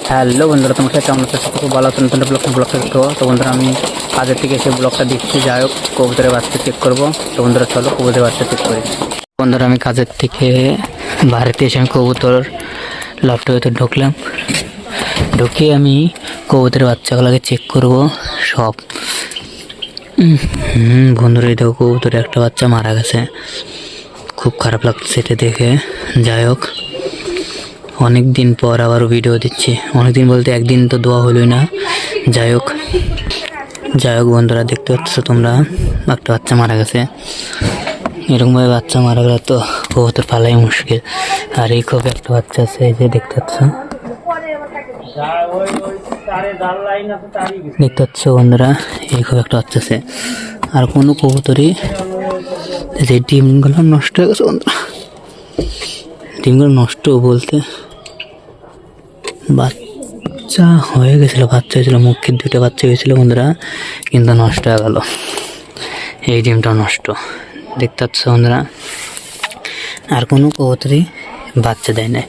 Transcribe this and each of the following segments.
Hello বন্ধুরা, তোমার সাথে কেমন আছো? খুব ভালো আছো। নতুন ব্লগটা দেখো। তো বন্ধুরা, আমি কাজের থেকে এসে ব্লগটা দিচ্ছি। যাই হোক, কবুতরের বাচ্চা চেক করবো। তো বন্ধুরা, চলো কবুতরের বাচ্চা চেক করি। বন্ধুরা, আমি কাজের থেকে বাড়িতে এসে আমি কবুতর লফটের ভেতর ঢুকলাম। ঢুকে আমি কবুতরের বাচ্চাগুলোকে চেক করব সব। বন্ধুরা, এই দেখো, কবুতরের একটা বাচ্চা মারা গেছে। খুব খারাপ লাগছে এটা দেখে। যাই হোক, অনেক দিন পর আবার ভিডিও দিচ্ছি। অনেক দিন বলতে একদিন তো দেওয়া হলোই না। যাই হোক বন্ধুরা, দেখতে পাচ্ছ তোমরা, একটা বাচ্চা মারা গেছে। এরকমভাবে বাচ্চা মারা গেলে তো কবুতর পালাই মুশকিল। আর এই খুব একটা বাচ্চা আছে, এই যে দেখতে পাচ্ছ বন্ধুরা, এই খুব একটা বাচ্চা আছে। আর কোনো কবুতরই যে ডিমগুলো নষ্ট হয়ে গেছে বন্ধুরা। ডিমগুলো নষ্ট বলতে বাচ্চা হয়ে গেছিলো, বাচ্চা হয়েছিল, মুখের দুটো বাচ্চা হয়েছিল বন্ধুরা, কিন্তু নষ্ট হয়ে গেল। এই ডিমটা নষ্ট, দেখতে পাচ্ছ বন্ধুরা। আর কোনো কবুতরই বাচ্চা দেয় না।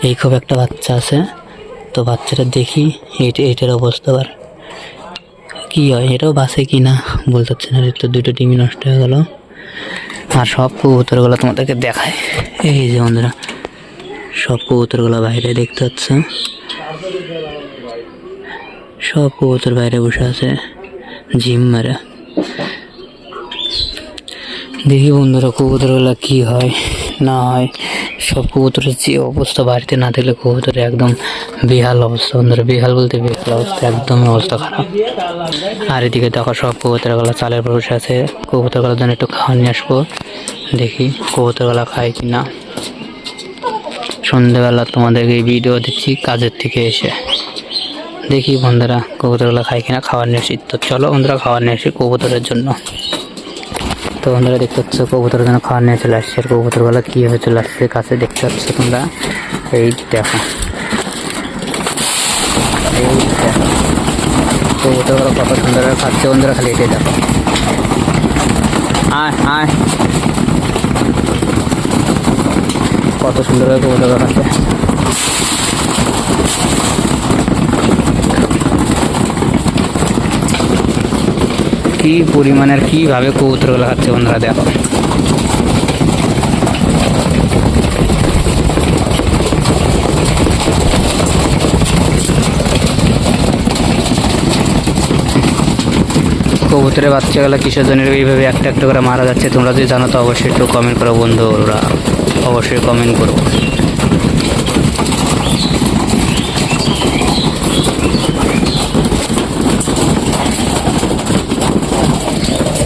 এই খুব একটা বাচ্চা আছে। তো বাচ্চাটা দেখি এইটার অবস্থা আর কি হয়, এটাও বাঁচে কি না বলতে পারছি না। তো দুটো ডিমই নষ্ট হয়ে গেল। আর সব কবুতরগুলো তোমাদেরকে দেখায়। এই যে বন্ধুরা, সব কবুতরগুলো বাইরে দেখতে পাচ্ছ। সব কবুতর বাইরে বসে আছে ঝিম মেরে। দেখি বন্ধুরা, কবুতরগুলো কি হয় না হয়। সব কবুতরের যে অবস্থা, বাড়িতে না থাকলে কবুতরের একদম বেহাল অবস্থা বন্ধুরা। বেহাল বলতে বেহাল অবস্থা, একদমই অবস্থা খারাপ। আর এদিকে দেখো, সব কবুতরগুলো চালের পর বসে আছে। কবুতরগুলোর জন্য একটু খাওয়া নিয়ে আসবো, দেখি কবুতরগুলো খায় কি না। সন্ধ্যেবেলা তোমাদেরকে এই ভিডিও দিচ্ছি কাজের থেকে এসে। দেখি বন্ধুরা, কবুতরগুলো খায় কিনা, খাবার নিয়ে আসি। তো চলো বন্ধুরা, খাবার নিয়ে আসি কবুতরের জন্য। তো বন্ধুরা, দেখতে পাচ্ছ কবুতরের জন্য খাবার নিয়ে চলে আসছে। আর কবুতরগুলো কীভাবে চলে আসছে কাছে দেখতে পাচ্ছ তোমরা। এই দেখো, কবুতরগুলো কত সুন্দর খাচ্ছে বন্ধুরা, খালি এটাই দেখো। আয় কত সুন্দর কবুতরগুলো খাচ্ছে। কি পরিমাণের কিভাবে কবুতরগুলো খাচ্ছে বন্ধুরা, দেখো। কবুতরের বাচ্চাগুলো কিসের জন্য এইভাবে একটা একটা করে মারা যাচ্ছে, তোমরা যদি জানো তো অবশ্যই একটু কমেন্ট করো বন্ধুরা, অবশ্যই কমেন্ট করো।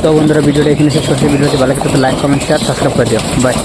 তো বন্ধুরা, ভিডিওটা এখানে শেষ করছি। ভিডিওটি ভালো লাগলে লাইক, কমেন্ট, শেয়ার, সাবস্ক্রাইব করে দিও। বাই।